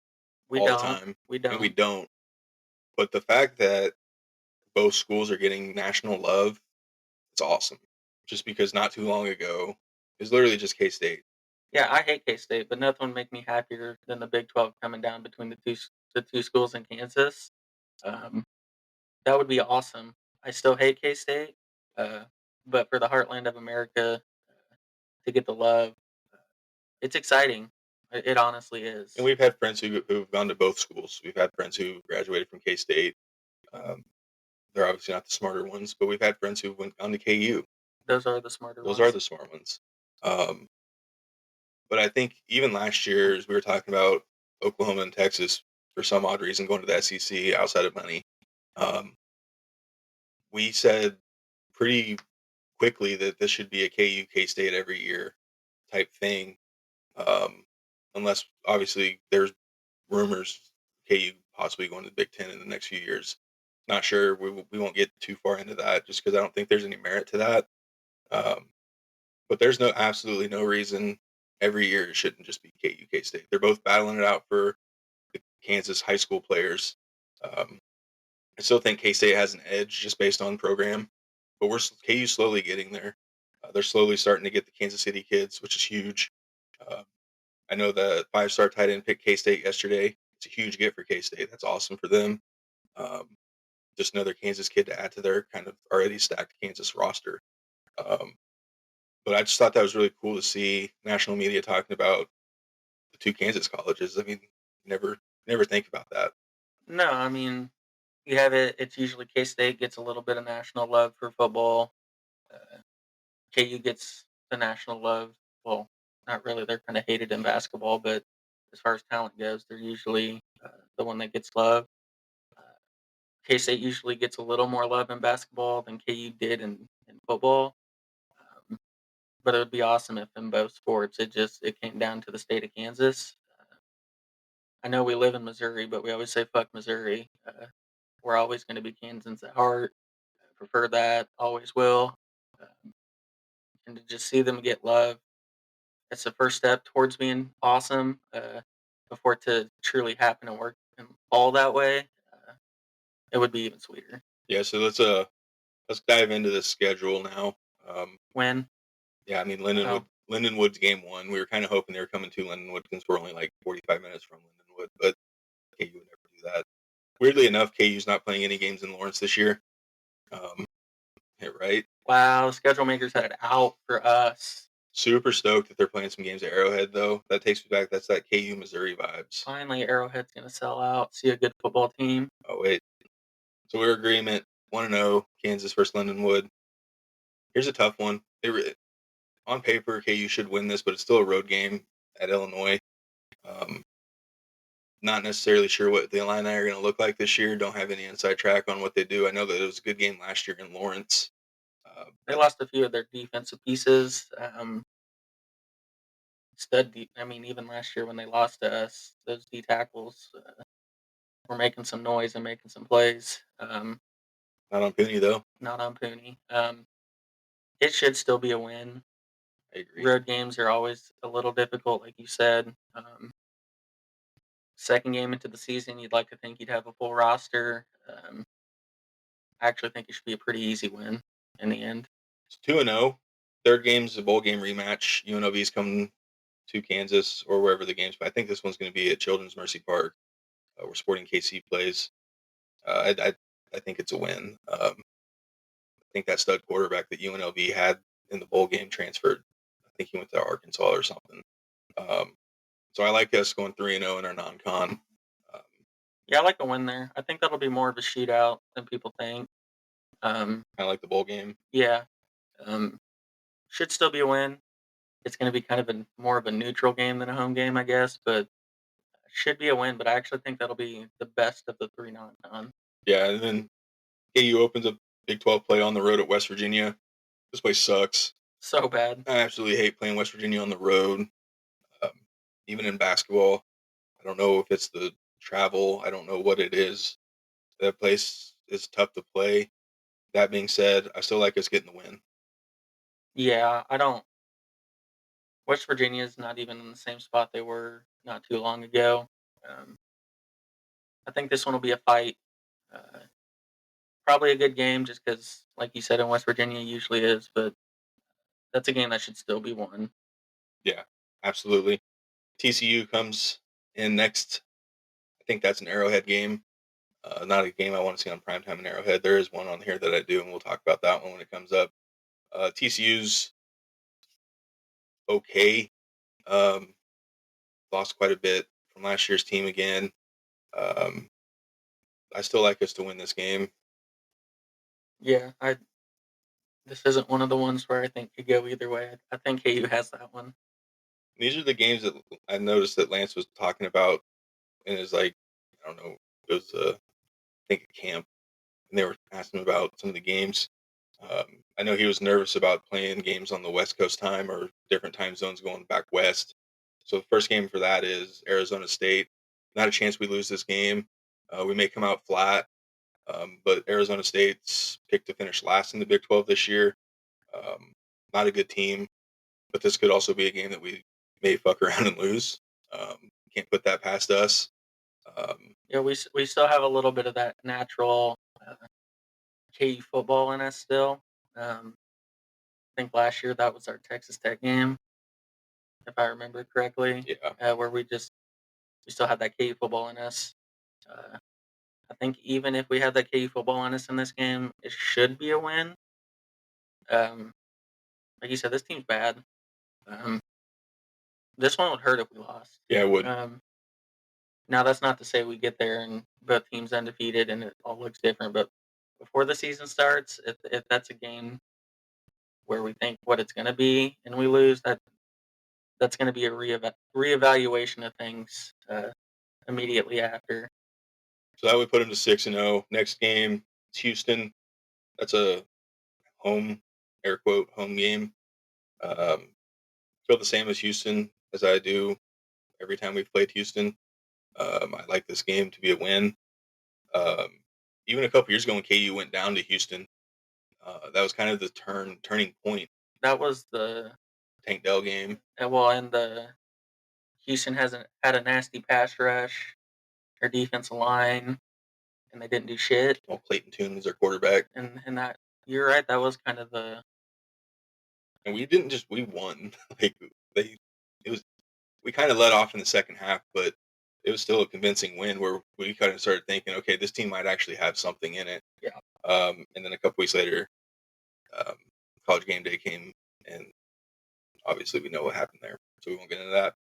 We all the don't. time, We and we don't. don't. But the fact that both schools are getting national love, it's awesome. Just because not too long ago, it was literally just K-State. Yeah, I hate K State, but nothing would make me happier than the Big 12 coming down between the two schools in Kansas. Um, that would be awesome. I still hate K State, uh, but for the heartland of America to get the love, it's exciting. It honestly And is. we've had friends who've gone to both schools. We've had friends who graduated from K-State. Um, they're obviously not the smarter ones, but we've had friends who went on to KU. Those are the smarter Those are ones. the smart ones. Um, but I think even last year, as we were talking about Oklahoma and Texas, for some odd reason, going to the SEC outside of money, um, we said pretty quickly that this should be a KU K-State every year type thing, unless obviously there's rumors KU possibly going to the Big Ten in the next few years. Not sure. We won't get too far into that just because I don't think there's any merit to that. Um, but there's absolutely no reason every year it shouldn't just be KU K-State. They're both battling it out for the Kansas high school players. Um, I still think K-State has an edge just based on program, but KU slowly getting there. They're slowly starting to get the Kansas City kids, which is huge. Uh, I know the 5-star tight end picked K-State yesterday. It's a huge get for K-State. That's awesome for them. Um, just another Kansas kid to add to their kind of already stacked Kansas roster. Um, but I just thought that was really cool to see national media talking about the two Kansas colleges. I mean, never think about that. No, I mean, you have it. It's usually K State gets a little bit of national love for football. Uh, KU gets the national love. Well, not really. They're kind of hated in basketball, but as far as talent goes, they're usually the one that gets love. Uh, K State usually gets a little more love in basketball than KU did in football. Um, but it would be awesome if in both sports it came down to the state of Kansas. I know we live in Missouri, but we always say fuck Missouri. We're always going to be Kansans at heart. Prefer that. Always will. Um, and to just see them get love, that's the first step towards being awesome. Before it to truly happen and work and all that way, it would be even sweeter. Yeah, so let's dive into the schedule now. When? Yeah, I mean Oh, Lindenwood's game one. We were kind of hoping they were coming to Lindenwood since we're only like 45 minutes from Lindenwood, but KU would never do that. Weirdly enough, KU's not playing any games in Lawrence this year. Um, yeah, right? wow. Schedule makers had it out for us. Super stoked that they're playing some games at Arrowhead, though. That takes me back. That's that KU Missouri vibes. Finally, Arrowhead's going to sell out. See a good football team. Oh wait, so we're agreement. 1-0, Kansas versus Lindenwood. Here's a tough one. On paper, KU should win this, but it's still a road game at Illinois. Um, Not necessarily sure what the Illini are going to look like this year. Don't have any inside track on what they do. I know that it was a good game last year in Lawrence. They lost a few of their defensive pieces. I mean, even last year when they lost to us, those D tackles were making some noise and making some plays. Not on Pooney, though. Not on Pooney. It should still be a win. I agree. Road games are always a little difficult, like you said. Second game into the season, you'd like to think you'd have a full roster. I actually think it should be a pretty easy win in the end. It's 2-0. Third game's a bowl game rematch. UNLV's coming to Kansas or wherever the game's. But I think this one's going to be at Children's Mercy Park, where Sporting KC plays. I think it's a win. I think that stud quarterback that UNLV had in the bowl game transferred. I think he went to Arkansas or something. So I like us going 3-0 in our non-con. Yeah, I like a win there. I think that'll be more of a shootout than people think. Kind of like the bowl game. Yeah. Should still be a win. It's going to be kind of more of a neutral game than a home game, I guess, but should be a win. But I actually think that'll be the best of the 3 non-con. Yeah, and then KU opens up Big 12 play on the road at West Virginia. This place sucks. So bad. I absolutely hate playing West Virginia on the road. Even in basketball, I don't know if it's the travel. I don't know what it is. That place is tough to play. That being said, I still like us getting the win. Yeah, I don't. West Virginia is not even in the same spot they were not too long ago. I think this one will be a fight. Uh, Probably a good game just because, like you said, in West Virginia usually is, but that's a game that should still be won. Yeah, absolutely. TCU comes in next. I think that's an Arrowhead game. Not a game I want to see on primetime in Arrowhead. There is one on here that I do, and we'll talk about that one when it comes up. TCU's okay. Lost quite a bit from last year's team again. I still like us to win this game. Yeah, this isn't one of the ones where I think could go either way. I think KU has that one. These are the games that I noticed that Lance was talking about, and is like, I don't know, it was I think a camp, and they were asking about some of the games. I know he was nervous about playing games on the West Coast time or different time zones going back west. So the first game for that is Arizona State. Not a chance we lose this game. We may come out flat, but Arizona State's picked to finish last in the Big 12 this year. Not a good team, but this could also be a game that we may fuck around and lose. Can't put that past us. Yeah, we still have a little bit of that natural KU football in us still. I think last year that was our Texas Tech game, if I remember correctly, Yeah, where we still had that KU football in us. Uh, I think even if we had that KU football in us in this game, it should be a win. Um, like you said, this team's bad. Um, this one would hurt if we lost. yeah, it would. Now that's not to say we get there and both teams undefeated and it all looks different, but before the season starts, if that's a game where we think what it's going to be and we lose, that's going to be a reevaluation of things immediately after. So that would put him to 6-0. Next game, it's Houston. That's a home, air quote, home game. Feel the same as Houston as I do every time we've played Houston. I like this game to be a win. Um, Even a couple years ago when KU went down to Houston, that was kind of the turning point. That was the Tank Dell game. and the Houston hasn't had a nasty pass rush or defensive line, and they didn't do shit. Well, Clayton Tune was their quarterback, And that you're right. That was kind of the and we won. Like they, it was we kind of let off in the second half, but it was still a convincing win where we kind of started thinking, okay, this team might actually have something in it. yeah. And then a couple weeks later, um, College Game Day came, and obviously we know what happened there, so we won't get into that.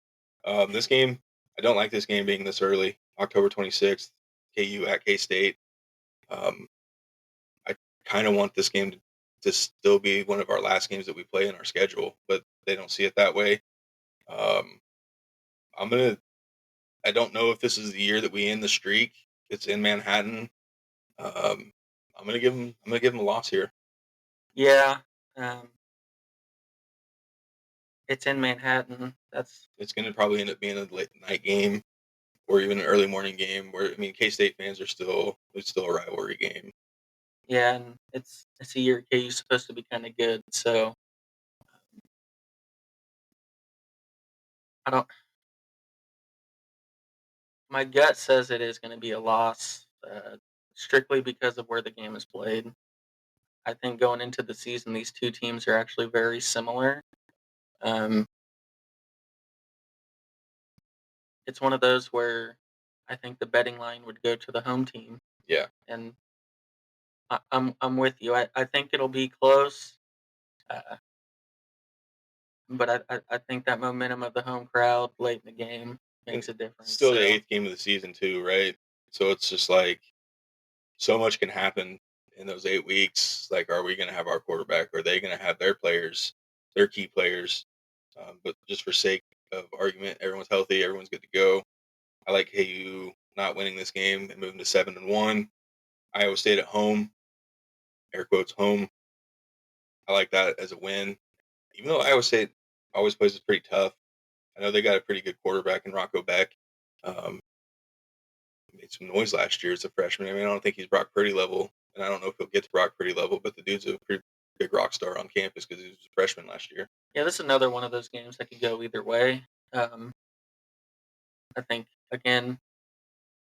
This game, I don't like this game being this early, October 26th, KU at K-State. I kind of want this game to still be one of our last games that we play in our schedule, but they don't see it that way. Um, I'm gonna. I don't know if this is the year that we end the streak. It's in Manhattan. Um, I'm gonna give them. I'm gonna give them a loss here. Yeah, it's in Manhattan. It's gonna probably end up being a late night game or even an early morning game. Where I mean, K-State fans are still. It's still a rivalry game. yeah, and it's a year KU's supposed to be kind of good. So I don't. My gut says it is going to be a loss, strictly because of where the game is played. I think going into the season, these two teams are actually very similar. Um, it's one of those where I think the betting line would go to the home team, Yeah. and I'm with you. I think it'll be close, uh, but I think that momentum of the home crowd late in the game And makes a difference. still the So eighth game of the season too, right? So it's just like so much can happen in those 8 weeks. Like, are we going to have our quarterback? Are they going to have their players, their key players? But just for sake of argument, everyone's healthy, everyone's good to go. I like KU not winning this game and moving to 7-1. Iowa State at home, air quotes home. I like that as a win. Even though Iowa State always plays pretty tough, I know they got a pretty good quarterback in Rocco Beck. Um, made some noise last year as a freshman. I mean, I don't think he's Brock Purdy level, and I don't know if he'll get to Brock Purdy level, but the dude's a pretty big rock star on campus because he was a freshman last year. yeah, this is another one of those games that could go either way. I think again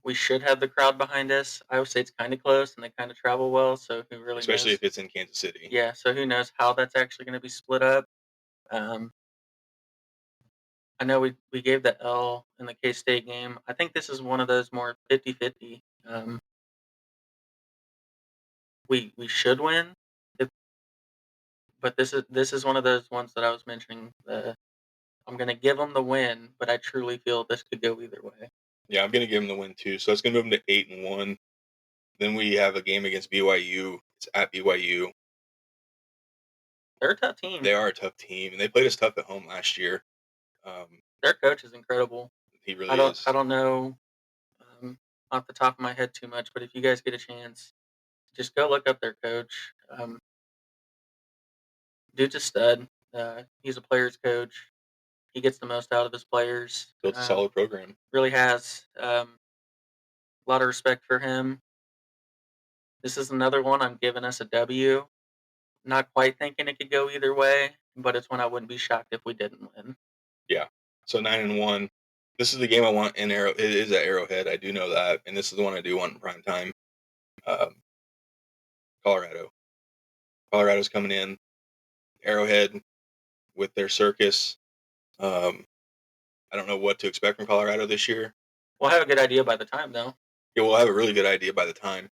we should have the crowd behind us. Iowa State's kind of close and they kind of travel well, so who really Especially knows? if it's in Kansas City. Yeah, so who knows how that's actually going to be split up. Um, I know we gave the L in the K State game. I think this is one of those more 50-50. We should win, if, but this is one of those ones that I was mentioning. I'm going to give them the win, but I truly feel this could go either way. Yeah, I'm going to give them the win too. So it's going to move them to 8-1. Then we have a game against BYU. It's at BYU. They're a tough team. They are a tough team, and they played us tough at home last year. Their coach is incredible. He really I don't is. I don't know off the top of my head too much, but if you guys get a chance, just go look up their coach. Dude's a stud. He's a player's coach. He gets the most out of his players. Built a solid program. Really has a lot of respect for him. This is another one I'm giving us a W. Not quite thinking it could go either way, but it's one I wouldn't be shocked if we didn't win. Yeah. So 9-1. This is the game I want in Arrow. It is at Arrowhead. I do know that, and this is the one I do want in prime time. Colorado. Colorado's coming in. Arrowhead with their circus. I don't know what to expect from Colorado this year. We'll have a good idea by the time, though. Yeah, we'll have a really good idea by the time.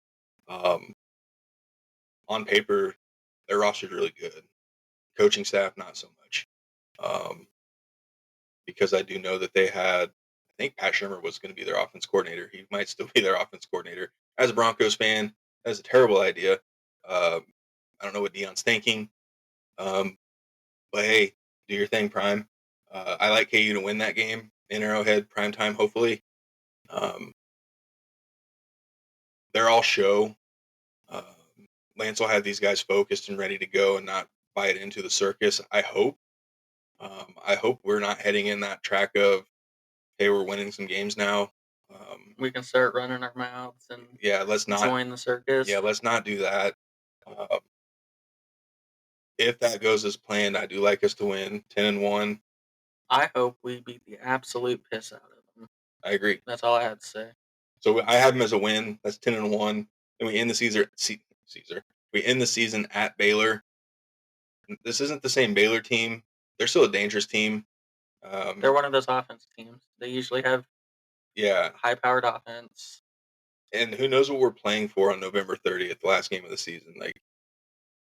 On paper, their roster's really good. Coaching staff, not so much. Because I do know that they had, I think Pat Shurmur was going to be their offense coordinator. He might still be their offense coordinator. As a Broncos fan, that's a terrible idea. I don't know what Deion's thinking. But hey, do your thing, Prime. I like KU to win that game in Arrowhead, prime time, hopefully. They're all show. Lance will have these guys focused and ready to go and not buy it into the circus. I hope. I hope we're not heading in that track of, hey, we're winning some games now. We can start running our mouths and let's not join the circus. Yeah, let's not do that. If that goes as planned, I do like us to win 10-1. I hope we beat the absolute piss out of them. I agree. That's all I had to say. So I have them as a win. That's 10-1. Then we end the season. We end the season at Baylor. This isn't the same Baylor team. They're still a dangerous team. They're one of those offense teams. They usually have high-powered offense. And who knows what we're playing for on November 30th, the last game of the season? Like,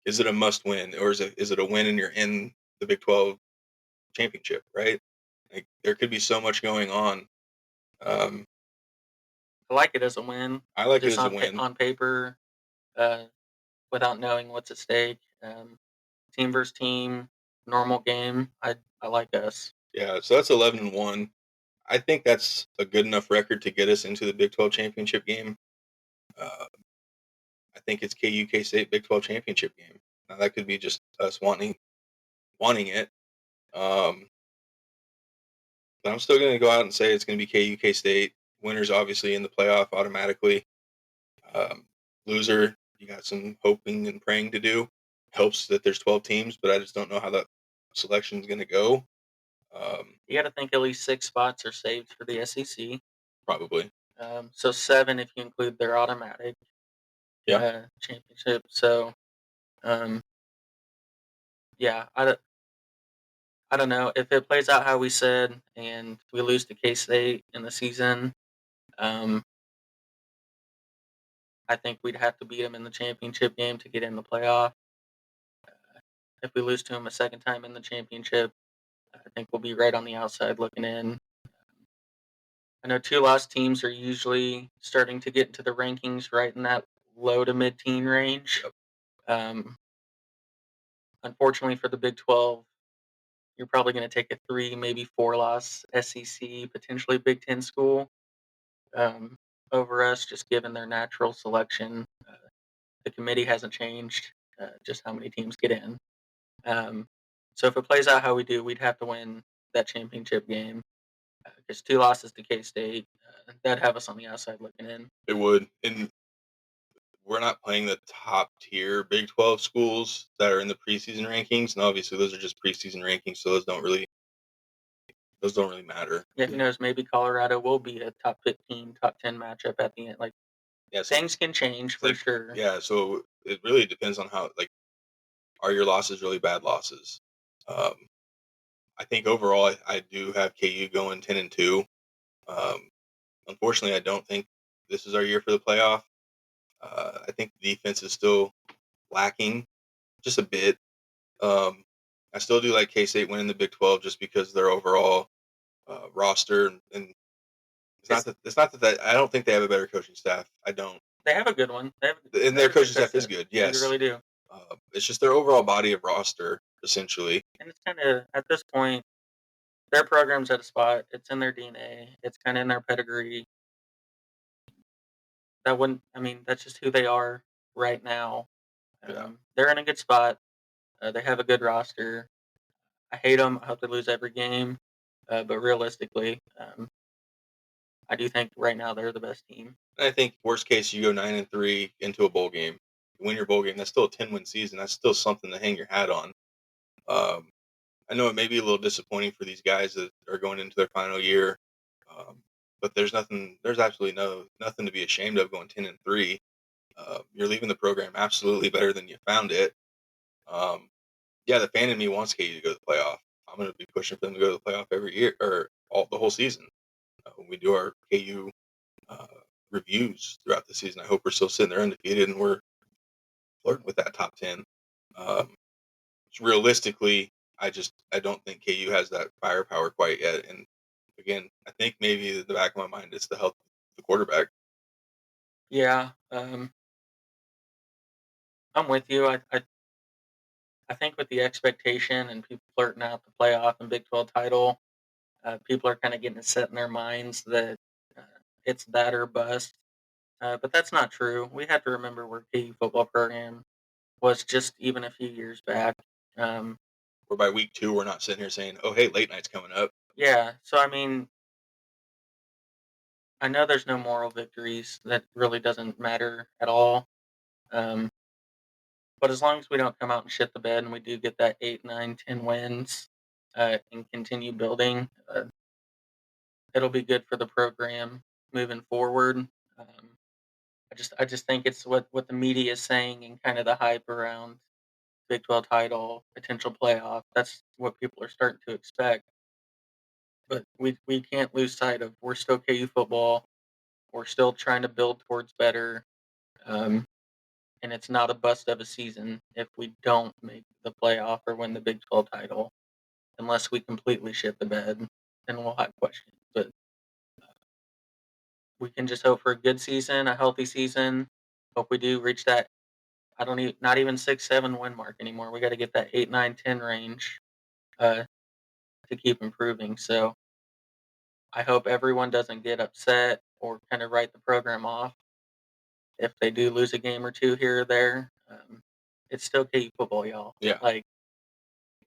is it a must-win, or is it a win and you're in the Big 12 championship? Right? Like, there could be so much going on. I like it as a win. I like it as a win on paper. without knowing what's at stake. Team versus team, normal game. I like us. Yeah, so that's 11-1. I think that's a good enough record to get us into the Big 12 championship game. Uh, I think it's KU K State Big 12 championship game. Now that could be just us wanting it. Um, but I'm still going to go out and say it's going to be KU K State. Winners obviously in the playoff automatically. Um, Loser, you got some hoping and praying to do. Helps that there's 12 teams, but I just don't know how that selection is going to go. You got to think at least 6 spots are saved for the SEC. Probably. So 7 if you include their automatic Yeah. championship. So um, yeah, I don't know if it plays out how we said and we lose to K State in the season. Um, I think we'd have to beat them in the championship game to get in the playoff. If we lose to them a second time in the championship, I think we'll be right on the outside looking in. I know 2 loss teams are usually starting to get into the rankings right in that low to mid-teen range. Um, Unfortunately for the Big 12, you're probably going to take a 3, maybe 4 loss SEC, potentially Big 10 school um, over us, just given their natural selection. The committee hasn't changed just how many teams get in. Um, so if it plays out how we do, we'd have to win that championship game because 2 losses to K State, that'd have us on the outside looking in. It would. And we're not playing the top tier Big 12 schools that are in the preseason rankings. And obviously those are just preseason rankings, so those don't really matter. Yeah, who knows? Maybe Colorado will be a top 15, top 10 matchup at the end. Like Yeah, so things can change for sure. yeah, so it really depends on how like are your losses really bad losses. Um, I think overall I do have KU going 10-2. Um, Unfortunately, I don't think this is our year for the playoff. I think the defense is still lacking just a bit. I still do like K State winning the Big 12 just because of their overall roster, and it's not that I don't think they have a better coaching staff. I don't, They have a good one. and They their have a good coaching staff is coaching. good. They Yes, really do. it's just their overall body of roster essentially. And it's kind of at this point, their program's at a spot. It's in their DNA. It's kind of in their pedigree. That wouldn't. I mean, that's just who they are right now. Yeah, They're in a good spot. They have a good roster. I hate them. I hope they lose every game. But realistically, I do think right now they're the best team. and I think worst case you go 9-3 into a bowl game, you win your bowl game. That's still a 10-win season. That's still something to hang your hat on. Um, I know it may be a little disappointing for these guys that are going into their final year, um, but there's nothing. There's absolutely nothing to be ashamed of going 10-3. You're leaving the program absolutely better than you found it. Um, yeah, the fan in me wants KU to go to the playoff. I'm going to be pushing for them to go to the playoff every year or the whole season. When we do our KU uh, reviews throughout the season, I hope we're still sitting there undefeated and we're flirting with that top 10. Um, Realistically, I don't think KU has that firepower quite yet. And again, I think maybe the back of my mind is the health of the quarterback. Yeah, I'm with you. I think with the expectation and people flirting out the playoff and Big 12 title, people are kind of getting it set in their minds that uh, it's that or bust. But that's not true. We have to remember where KU football program was just even a few years back. Um, Or by week 2, we're not sitting here saying, "Oh, hey, late night's coming up." yeah, so I mean, I know there's no moral victories. That really doesn't matter at all. Um, but as long as we don't come out and shit the bed and we do get that 8, 9, 10 wins and continue building, it'll be good for the program moving forward. I just think it's what the media is saying and kind of the hype around Big 12 title, potential playoff. That's what people are starting to expect. But we can't lose sight of we're still KU football. We're still trying to build towards better. Um, and it's not a bust of a season if we don't make the playoff or win the Big 12 title, unless we completely shit the bed. Then we'll have questions. But we can just hope for a good season, a healthy season. Hope we do reach that I don't even not even 6, 7 win mark anymore. We got to get that 8, 9, 10 range uh, to keep improving. So I hope everyone doesn't get upset or kind of write the program off if they do lose a game or two here or there. It's still KU football, y'all. Yeah. Like,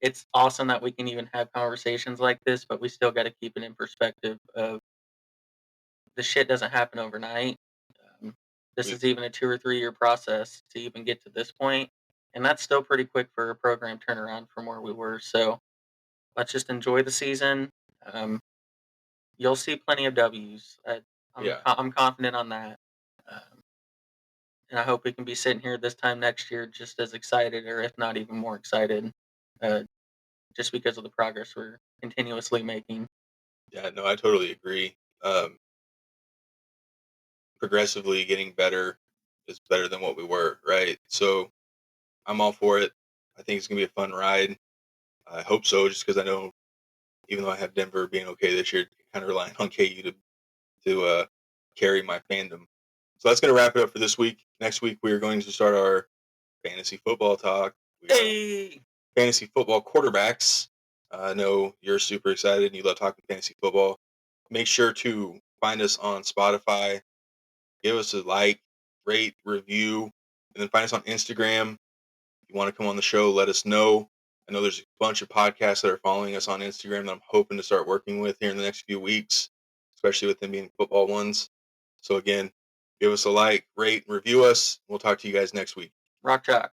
it's awesome that we can even have conversations like this, but we still got to keep it in perspective of the shit doesn't happen overnight. Um, this We, is even a 2 or 3 year process to even get to this point, and that's still pretty quick for a program turnaround from where we were. So let's just enjoy the season. Um, you'll see plenty of W's. yeah. I'm confident on that, and I hope we can be sitting here this time next year just as excited, or if not even more excited, uh, just because of the progress we're continuously making. Yeah. No, I totally agree. Progressively getting better is better than what we were, right? So I'm all for it. I think it's gonna be a fun ride. I hope so, just because I know, even though I have Denver being okay this year, kind of relying on KU to carry my fandom. So that's gonna wrap it up for this week. Next week we are going to start our fantasy football talk. We are Hey, fantasy football quarterbacks. I know you're super excited and you love talking fantasy football. Make sure to find us on Spotify. Give us a like, rate, review, and then find us on Instagram. If you want to come on the show, let us know. I know there's a bunch of podcasts that are following us on Instagram that I'm hoping to start working with here in the next few weeks, especially with them being football ones. So again, give us a like, rate, and review us. We'll talk to you guys next week. Rock Chalk.